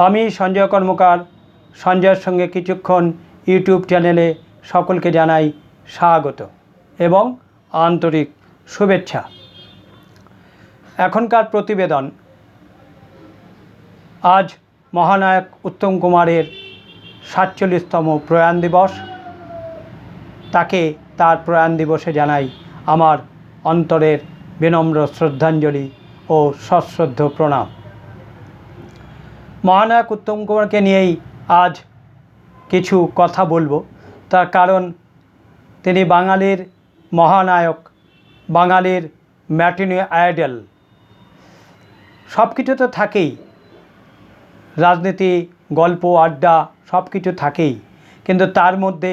আমি সঞ্জয় কর্মকার সঞ্জয়ের সঙ্গে কিছুক্ষণ ইউটিউব চ্যানেলে সকলকে জানাই স্বাগত এবং আন্তরিক শুভেচ্ছা। এখনকার প্রতিবেদন, আজ মহানায়ক উত্তম কুমারের ৪৭তম প্রয়াণ দিবস। তাকে তার প্রয়াণ দিবসে জানাই আমার অন্তরের বিনম্র শ্রদ্ধাঞ্জলি ও সশ্রদ্ধ প্রণাম। মহানায়ক উত্তম কুমারকে নিয়েই আজ কিছু কথা বলবো, তার কারণ তিনি বাঙালির মহানায়ক, বাঙালির ম্যাটিনি আইডল। সব কিছু তো থাকেই, রাজনীতি, গল্প, আড্ডা সব কিছু থাকেই, কিন্তু তার মধ্যে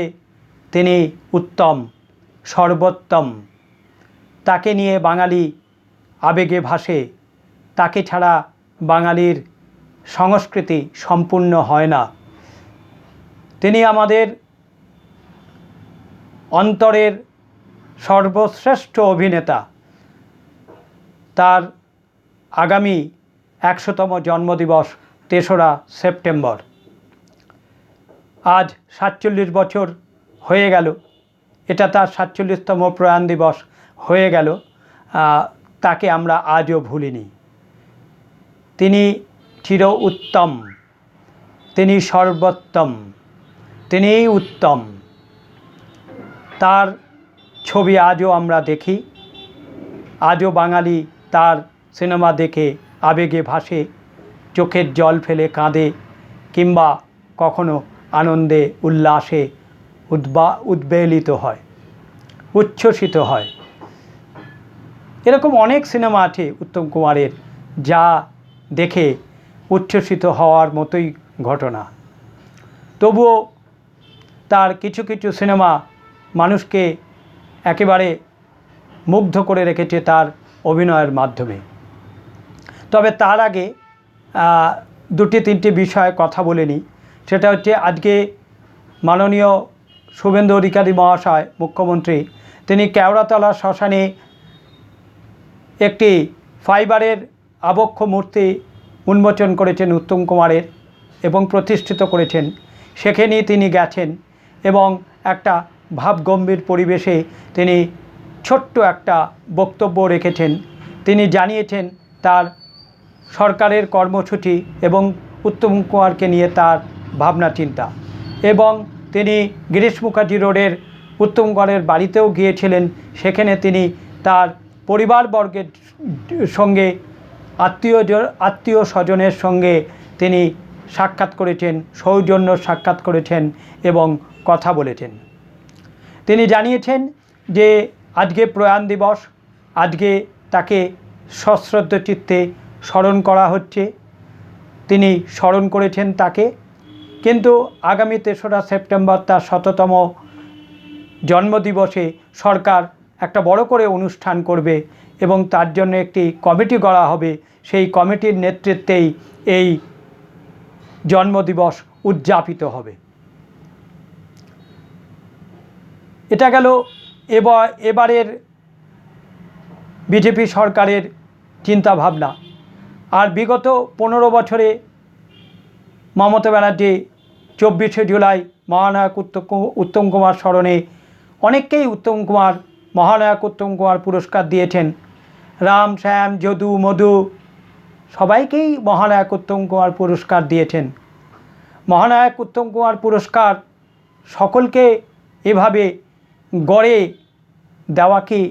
তিনি উত্তম, সর্বোত্তম। তাকে নিয়ে বাঙালি আবেগে ভাসে। তাকে ছাড়া বাঙালির সংস্কৃতি সম্পূর্ণ হয় না। তিনি আমাদের অন্তরের সর্বশ্রেষ্ঠ অভিনেতা। তার আগামী ১০০তম জন্মদিবস ৩রা সেপ্টেম্বর। আজ ৪৭ বছর হয়ে গেল, এটা তার ৪৭তম প্রয়াণ দিবস হয়ে গেল। তাকে আমরা আজও ভুলিনি। তিনি চির উত্তম, তিনি সর্বোত্তম, তিনিই উত্তম। তার ছবি আজও আমরা দেখি, আজও বাঙালি তার সিনেমা দেখে আবেগে ভাসে, চোখের জল ফেলে কাঁদে, কিংবা কখনো আনন্দে উল্লাসে উদ্বেলিত হয়, উচ্ছ্বসিত হয়। এরকম অনেক সিনেমা আছে উত্তম কুমারের, যা দেখে উচ্ছ্বসিত হওয়ার মতোই ঘটনা। তবুও তার কিছু কিছু সিনেমা মানুষকে একেবারে মুগ্ধ করে রেখেছে তার অভিনয়ের মাধ্যমে। তবে তার আগে দুটি তিনটি বিষয়ে কথা বলে নিই। সেটা হচ্ছে, আজকে মাননীয় শুভেন্দু অধিকারী মহাশয়, মুখ্যমন্ত্রী, তিনি কেওড়াতলা শ্মশানে একটি ফাইবারের আবক্ষ মূর্তি উন্মোচন করেছেন উত্তম কুমারের এবং প্রতিষ্ঠিত করেছেন। সেখানেই তিনি গেছেন এবং একটা ভাবগম্ভীর পরিবেশে তিনি ছোট্ট একটা বক্তব্য রেখেছেন। তিনি জানিয়েছেন তার সরকারের কর্মসূচি এবং উত্তম কুমারকে নিয়ে তার ভাবনা চিন্তা। এবং তিনি গিরিশ মুখার্জি রোডের উত্তম কুমারের বাড়িতেও গিয়েছিলেন। সেখানে তিনি তার পরিবারবর্গের সঙ্গে, আত্মীয় স্বজনের সঙ্গে তিনি সাক্ষাৎ করেছেন, সৌজন্য সাক্ষাৎ করেছেন এবং কথা বলেছেন। তিনি জানিয়েছেন যে আজকে প্রয়াণ দিবস, আজকে তাকে সশ্রদ্ধ চিত্তে স্মরণ করা হচ্ছে। তিনি স্মরণ করেছেন তাকে, কিন্তু আগামী ৩রা সেপ্টেম্বর তার ১০০তম জন্মদিবসে সরকার একটা বড় করে অনুষ্ঠান করবে এবং তার জন্য একটি কমিটি গড়া হবে। সেই কমিটির নেতৃত্বেই এই জন্মদিবস উদযাপিত হবে। এটা গেল এবারের বিজেপি সরকারের চিন্তাভাবনা। আর বিগত ১৫ বছরে মমতা ব্যানার্জি ২৪শে জুলাই মহানায়ক উত্তম কুমার স্মরণে অনেককেই মহানায়ক উত্তম কুমার পুরস্কার দিয়েছেন। রাম, শ্যাম, যদু, মধু সবাইকেই মহানায়ক উত্তম কুমার পুরস্কার দিয়েছেন। মহানায়ক উত্তম কুমার পুরস্কার সকলকে এভাবে গড়ে দেওয়া কি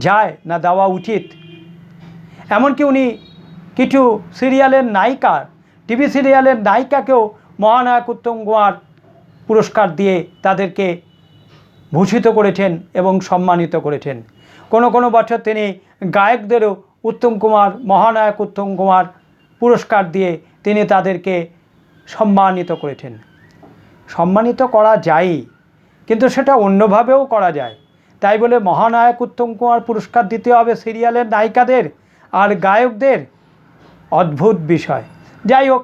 যায়, না দেওয়া উচিত? এমনকি উনি কিছু সিরিয়ালের নায়িকা, টিভি সিরিয়ালের নায়িকাকেও মহানায়ক উত্তম কুমার পুরস্কার দিয়ে তাদেরকে ভূষিত করেছেন এবং সম্মানিত করেছেন। কোনো কোনো বছর তিনি গায়কদেরও মহানায়ক উত্তম কুমার পুরস্কার দিয়ে তিনি তাদেরকে সম্মানিত করেছেন। সম্মানিত করা যায়, কিন্তু সেটা অন্যভাবেও করা যায়। তাই বলে মহানায়ক উত্তম কুমার পুরস্কার দিতে হবে সিরিয়ালের নায়িকাদের আর গায়কদের? অদ্ভুত বিষয়। যাই হোক,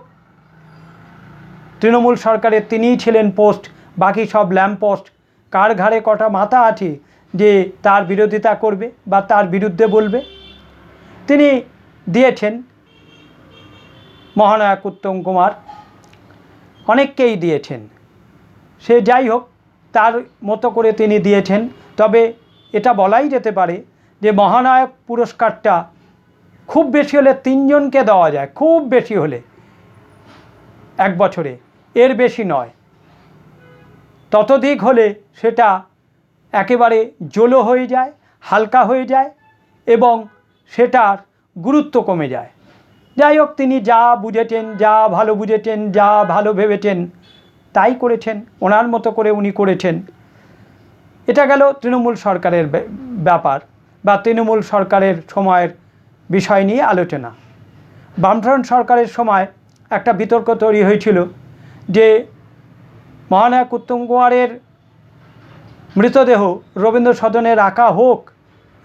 তৃণমূল সরকারের তিনিই ছিলেন পোস্ট, বাকি সব ল্যাম্প পোস্ট। কার ঘাড়ে কটা মাথা আছে যে তার বিরোধিতা করবে বা তার বিরুদ্ধে বলবে? তিনি দিয়েছেন মহানায়ক উত্তম কুমার অনেককেই দিয়েছেন। সে যাই হোক, তার মতো করে তিনি দিয়েছেন। তবে এটা বলাই যেতে পারে যে মহানায়ক পুরস্কারটা খুব বেশি হলে 3 জনকে দেওয়া যায়, খুব বেশি হলে এক বছরে, এর বেশি নয়। ততোধিক হলে সেটা একেবারে জলো হয়ে যায়, হালকা হয়ে যায় এবং সেটার গুরুত্ব কমে যায়। যাই হোক, তিনি যা বুঝেছেন, যা ভালো বুঝেছেন, যা ভালো ভেবেছেন তাই করেছেন, ওনার মতো করে উনি করেছেন। এটা গেল তৃণমূল সরকারের ব্যাপার বা তৃণমূল সরকারের সময়ের বিষয় নিয়ে আলোচনা। বামফ্রন্ট সরকারের সময় একটা বিতর্ক তৈরি হয়েছিল যে মহানায়ক উত্তম কুমারের মৃতদেহ রবীন্দ্র সদনে রাখা হোক।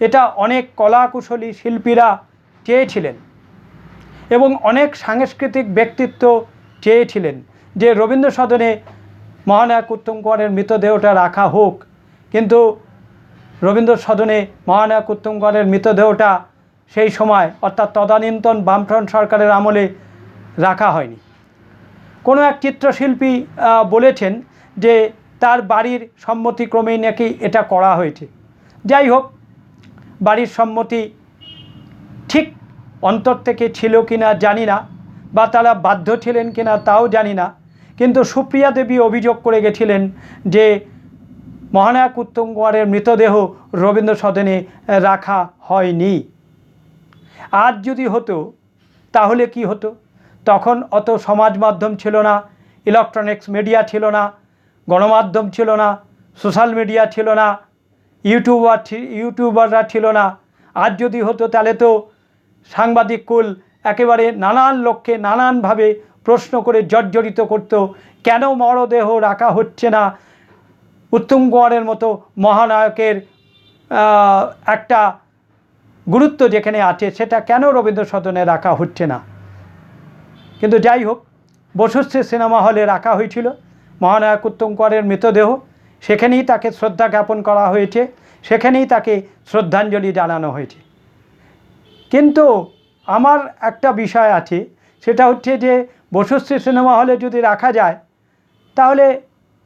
এটা অনেক কলাকুশলী শিল্পীরা চেয়েছিলেন এবং অনেক সাংস্কৃতিক ব্যক্তিত্ব চেয়েছিলেন যে রবীন্দ্র সদনে মহানায়ক উত্তম কুমারের মৃতদেহটা রাখা হোক। কিন্তু রবীন্দ্র সদনে মহানায়ক উত্তম কুমারের মৃতদেহটা সেই সময় অর্থাৎ তদানীন্তন বামফ্রন্ট সরকারের আমলে রাখা হয়নি। কোনো এক চিত্রশিল্পী বলেছেন যে তার বাড়ির সম্মতিক্রমেই নাকি এটা করা হয়েছে। যাই হোক, বাড়ির সম্মতি ঠিক অন্তর থেকে ছিল কিনা জানি না, বা তারা বাধ্য ছিলেন কিনা তাও জানি না। কিন্তু সুপ্রিয়া দেবী অভিযোগ করে গেছিলেন যে মহানায়ক উত্তম কুমারের মৃতদেহ রবীন্দ্র সদনে রাখা হয়নি। আজ যদি হতো তাহলে কি হতো? তখন অত সমাজ মাধ্যম ছিল না, ইলেকট্রনিক্স মিডিয়া ছিল না, গণমাধ্যম ছিল না, সোশ্যাল মিডিয়া ছিল না, ইউটিউবাররা ছিল না। আজ যদি হতো তাহলে তো সাংবাদিক কুল একেবারে নানান লক্ষ্যে নানানভাবে প্রশ্ন করে জর্জরিত করত, কেন মরদেহ রাখা হচ্ছে না, উত্তম কুমারের মতো মহানায়কের একটা গুরুত্ব যেখানে আছে সেটা কেন রবীন্দ্র সদনে রাখা হচ্ছে না। কিন্তু যাই হোক, বসুশ্রী সিনেমা হলে রাখা হয়েছিল মহানায়ক উত্তম কুমারের মৃতদেহ। সেখানেই তাকে শ্রদ্ধা জ্ঞাপন করা হয়েছে, সেখানেই তাকে শ্রদ্ধাঞ্জলি জানানো হয়েছে। কিন্তু আমার একটা বিষয় আছে, সেটা হচ্ছে যে বসুশ্রী সিনেমা হলে যদি রাখা যায় তাহলে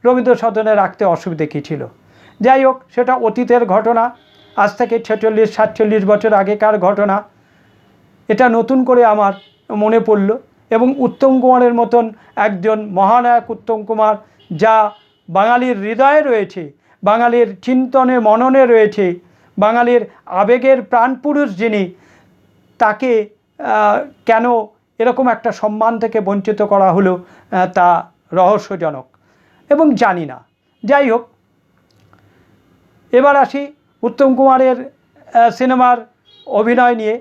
রবীন্দ্র সদনে রাখতে অসুবিধে কী ছিল? যাই হোক, সেটা অতীতের ঘটনা, আজ থেকে 46-47 বছর আগেকার ঘটনা। এটা নতুন করে আমার মনে পড়ল। এবং উত্তম কুমারের মতন একজন মহানায়ক উত্তম কুমার, যা বাঙালির হৃদয়ে রয়েছে, বাঙালির চিন্তনে মননে রয়েছে, বাঙালির আবেগের প্রাণপুরুষ যিনি, তাকে কেন এরকম একটা সম্মান থেকে বঞ্চিত করা হলো তা রহস্যজনক এবং জানি না। যাই হোক, এবার আসি উত্তম কুমারের সিনেমার অভিনয় নিয়ে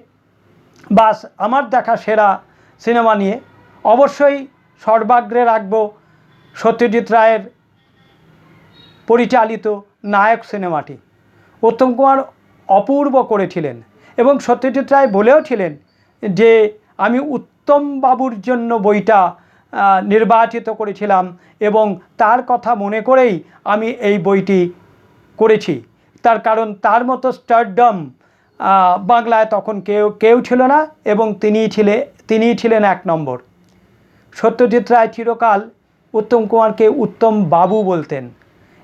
বা আমার দেখা সেরা সিনেমা নিয়ে। অবশ্যই সর্বাগ্রে রাখব সত্যজিৎ রায়ের পরিচালিত নায়ক সিনেমাটি। উত্তম কুমার অপূর্ব করেছিলেন এবং সত্যজিৎ রায় বলেও ছিলেন যে আমি উত্তম বাবুর জন্য বইটা নির্বাচিত করেছিলাম এবং তার কথা মনে করেই আমি এই বইটি করেছি। তার কারণ তার মতো স্টারডম বাংলায় তখন কেউ ছিল না এবং তিনিই ছিলেন 1 নম্বর। সত্যজিৎ রায় চিরকাল উত্তম কুমারকে উত্তম বাবু বলতেন।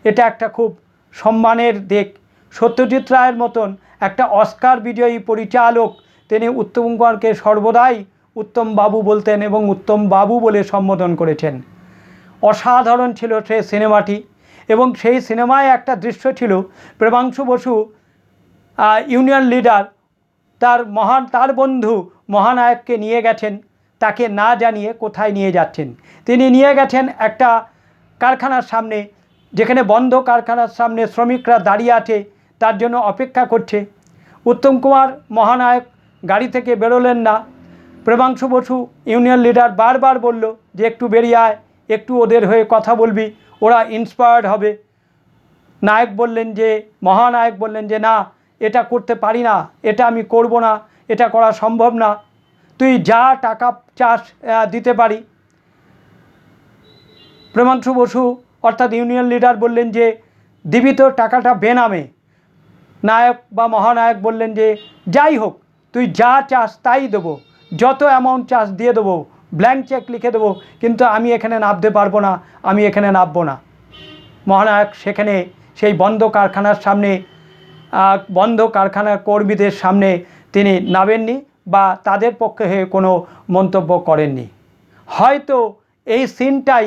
এটা একটা খুব সম্মানের দিক। সত্যজিৎ রায়ের মতন একটা অস্কার বিজয়ী পরিচালক, তিনি উত্তম কুমারকে সর্বদাই উত্তম বাবু বলতেন এবং উত্তম বাবু বলে সম্বোধন করেছেন। অসাধারণ ছিল সেই সিনেমাটি এবং সেই সিনেমায় একটা দৃশ্য ছিল, প্রেমাংশু বসু ইউনিয়ন লিডার তার বন্ধু মহানায়ককে নিয়ে গেছেন, তাকে না জানিয়ে কোথায় নিয়ে যাচ্ছেন। তিনি নিয়ে গেছেন একটা কারখানার সামনে, যেখানে বন্ধ কারখানার সামনে শ্রমিকরা দাঁড়িয়ে আছে, তার জন্য অপেক্ষা করছে। উত্তম কুমার মহানায়ক গাড়ি থেকে বেরোলেন না। প্রেমাংশু বসু ইউনিয়ন লিডার বারবার বলল যে একটু বেরিয়ে আয়, একটু ওদের হয়ে কথা বলবি, ওরা ইন্সপায়ার্ড হবে। মহানায়ক বললেন যে না, এটা করতে পারি না, এটা আমি করব না, এটা করা সম্ভব না, তুই যা টাকা চাস দিতে পারি। প্রেমাংশু বসু অর্থাৎ ইউনিয়ন লিডার বললেন যে দিবি তো টাকাটা বেনামে। নায়ক বা মহানায়ক বললেন যে যাই হোক, তুই যা চাস তাই দেবো, যত অ্যামাউন্ট চাস দিয়ে দেবো, ব্ল্যাঙ্ক চেক লিখে দেবো, কিন্তু আমি এখানে নামতে পারবো না, আমি এখানে নামবো না। মহানায়ক সেখানে সেই বন্ধ কারখানার সামনে, বন্ধ কারখানার কর্মীদের সামনে তিনি নামেননি বা তাদের পক্ষে হয়ে কোনো মন্তব্য করেননি। হয়তো এই সিনটাই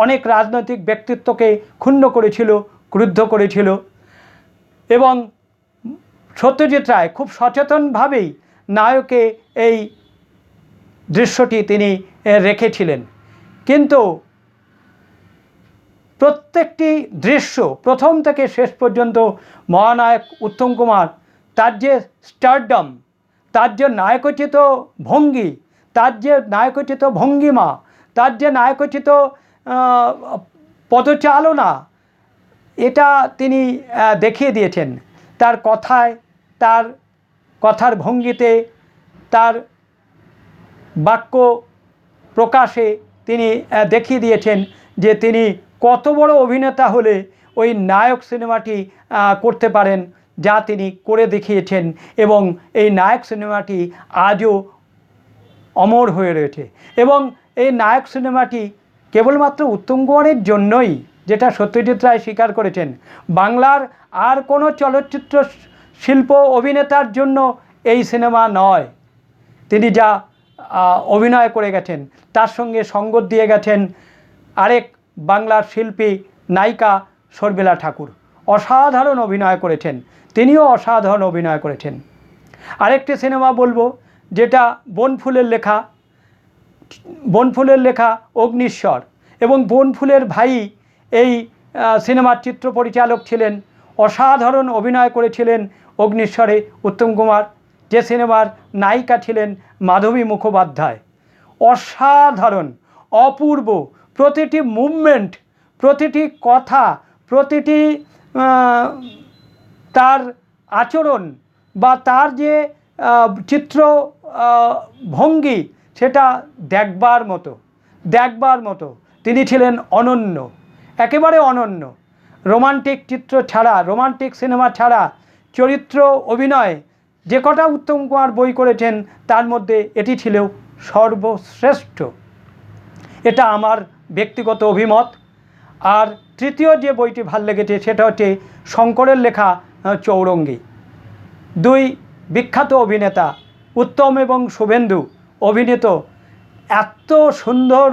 অনেক রাজনৈতিক ব্যক্তিত্বকে ক্ষুণ্ণ করেছিল, ক্রুদ্ধ করেছিল, এবং সত্যজিৎ রায় খুব সচেতনভাবেই নায়কে এই দৃশ্যটি তিনি রেখেছিলেন। কিন্তু প্রত্যেকটি দৃশ্য প্রথম থেকে শেষ পর্যন্ত মহানায়ক উত্তম কুমার, তার যে স্টারডম, তার যে নায়কোচিত ভঙ্গি, তার যে নায়কোচিত ভঙ্গিমা, তার যে নায়কোচিত পদচালনা, এটা তিনি দেখিয়ে দিয়েছেন। তার কথায়, তার কথার ভঙ্গিতে, তার বাক্য প্রকাশে তিনি দেখিয়ে দিয়েছেন যে তিনি কত বড় অভিনেতা হলে ওই নায়ক সিনেমাটি করতে পারেন, যা তিনি করে দেখিয়েছেন। এবং এই নায়ক সিনেমাটি আজও অমর হয়ে রয়েছে। এবং এই নায়ক সিনেমাটি কেবলমাত্র উত্তম কুমারের জন্যই, যেটা সত্যজিৎ রায় স্বীকার করেছেন, বাংলার আর কোনো চলচ্চিত্র শিল্প অভিনেতার জন্য এই সিনেমা নয়। তিনি যা অভিনয় করে গেছেন, তার সঙ্গে সঙ্গত দিয়ে গেছেন আরেক বাংলার শিল্পী নায়িকা শর্মিলা ঠাকুর। অসাধারণ অভিনয় করেছেন, তিনিও অসাধারণ অভিনয় করেছেন। আরেকটি সিনেমা বলবো, যেটা বনফুলের লেখা, বনফুলের লেখা অগ্নিশ্বর, এবং বনফুলের ভাই এই সিনেমার চিত্র পরিচালক ছিলেন। অসাধারণ অভিনয় করেছিলেন অগ্নিশ্বরে উত্তম কুমার, যে সিনেমার নায়িকা ছিলেন মাধবী মুখোপাধ্যায়। অসাধারণ, অপূর্ব, প্রতিটি মুভমেন্ট, প্রতিটি কথা, প্রতিটি তার আচরণ বা তার যে চিত্র ভঙ্গি, সেটা দেখবার মতো, দেখবার মতো। তিনি ছিলেন অনন্য, একেবারে অনন্য। রোমান্টিক চিত্র ছাড়া, রোমান্টিক সিনেমা ছাড়া চরিত্র অভিনয় যে কটা উত্তম কুমার বই করেছেন, তার মধ্যে এটি ছিল সর্বশ্রেষ্ঠ। এটা আমার ব্যক্তিগত অভিমত। আর তৃতীয় যে বইটি ভাল লেগেছে, সেটা হচ্ছে শঙ্করের লেখা চৌরঙ্গী। দুই বিখ্যাত অভিনেতা উত্তম এবং শুভেন্দু অভিনীত এত সুন্দর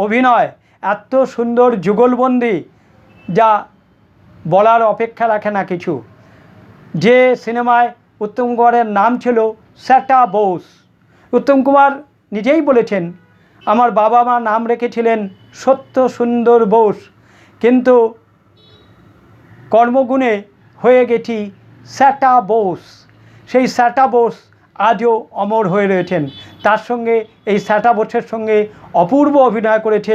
অভিনয়, এত সুন্দর যুগলবন্দি, যা বলার অপেক্ষা রাখে না কিছু। যে সিনেমায় উত্তম কুমারের নাম ছিল স্যাটা বোস। উত্তম কুমার নিজেই বলেছেন, আমার বাবা মা নাম রেখেছিলেন সত্য সুন্দর বোস, কিন্তু কর্মগুণে হয়ে গেছি স্যাটা বোস। সেই স্যাটা বোস আজও অমর হয়ে রয়েছেন। তার সঙ্গে, এই স্যাটা বোসের সঙ্গে অপূর্ব অভিনয় করেছে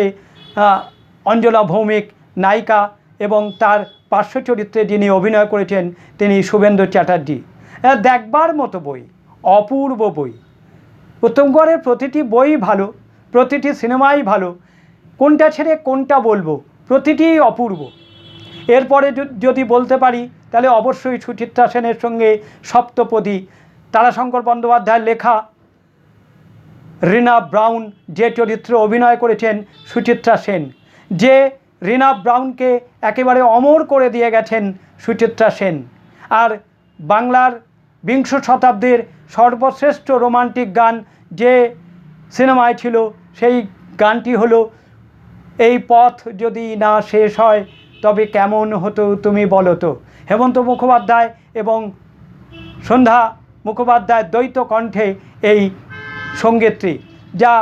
অঞ্জলা ভৌমিক নায়িকা, এবং তার পার্শ্ব চরিত্রে যিনি অভিনয় করেছেন তিনি শুভেন্দু চ্যাটার্জি। দেখবার মতো বই, অপূর্ব বই। উত্তম কুমারের প্রতিটি বই ভালো, প্রতিটি সিনেমাই ভালো, কোনটা ছেড়ে কোনটা বলবো, প্রতিটিই অপূর্ব। এরপরে যদি বলতে পারি, তাহলে অবশ্যই সুচিত্রা সেনের সঙ্গে সপ্তপদী, তারাশঙ্কর বন্দ্যোপাধ্যায়ের লেখা। রিনা ব্রাউন যে চরিত্রে অভিনয় করেছেন সুচিত্রা সেন, যে রিনা ব্রাউনকে একেবারে অমর করে দিয়ে গেছেন সুচিত্রা সেন। আর বাংলার বিংশ শতাব্দীর সর্বশ্রেষ্ঠ রোমান্টিক গান যে সিনেমায় ছিল, সেই গানটি হলো এই পথ যদি না শেষ হয় তবে কেমন হতো তুমি বলো তো। হেমন্ত মুখোপাধ্যায় এবং সন্ধ্যা মুখোপাধ্যায়ের দ্বৈত কণ্ঠে এই সঙ্গীতটি, যা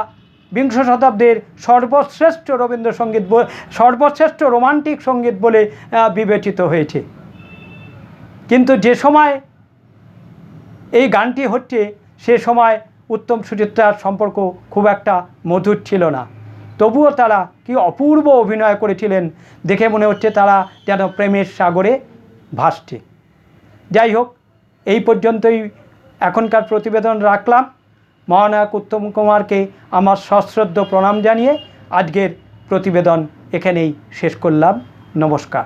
বিংশ শতাব্দীর সর্বশ্রেষ্ঠ রবীন্দ্রসঙ্গীত, সর্বশ্রেষ্ঠ রোমান্টিক সঙ্গীত বলে বিবেচিত হয়েছে। কিন্তু যে সময় এই গানটি হচ্ছে, সে সময় উত্তম সুচিত্রার সম্পর্ক খুব একটা মধুর ছিল না। তবুও তারা কি অপূর্ব অভিনয় করেছিলেন, দেখে মনে হচ্ছে তারা যেন প্রেমের সাগরে ভাসছে। যাই হোক, এই পর্যন্তই এখনকার প্রতিবেদন রাখলাম। মহানায়ক উত্তম কুমারকে আমার সশ্রদ্ধ প্রণাম জানিয়ে আজকের প্রতিবেদন এখানেই শেষ করলাম। নমস্কার।